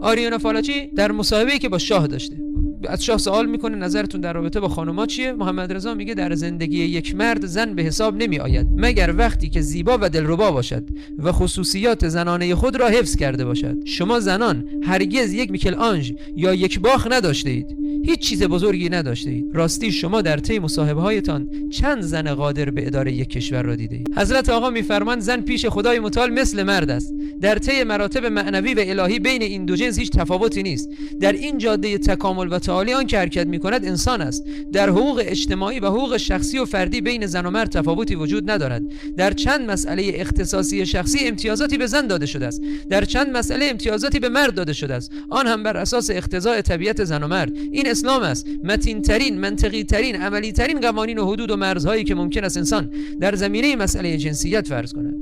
آریانا فالاچی در مصاحبه‌ای که با شاه داشته از شاه سوال میکنه نظرتون در رابطه با خانوما چیه؟ محمد رضا میگه در زندگی یک مرد زن به حساب نمی آید مگر وقتی که زیبا و دلربا باشد و خصوصیات زنانه خود را حفظ کرده باشد. شما زنان هرگز یک میکل آنژ یا یک باخ نداشته اید، هیچ چیز بزرگی نداشته اید. راستی شما در طی مصاحبه هایتان چند زن قادر به اداره یک کشور را دیده اید؟ حضرت آقا میفرمایند زن پیش خدای متعال مثل مرد است. در طی مراتب معنوی و الهی بین این دو جنس هیچ تفاوتی نیست. در این جاده تکامل و تعالی آن که حرکت می‌کند انسان است. در حقوق اجتماعی و حقوق شخصی و فردی بین زن و مرد تفاوتی وجود ندارد. در چند مسئله اختصاصی شخصی امتیازاتی به زن داده شده است، در چند مسئله امتیازاتی به مرد داده شده است، آن هم بر اساس اقتضاء طبیعت زن و مرد. این اسلام است. متین‌ترین، منطقی‌ترین، عملی‌ترین قوانین و حدود و مرزهایی که ممکن است انسان در زمینه مسئله جنسیت فرض کند.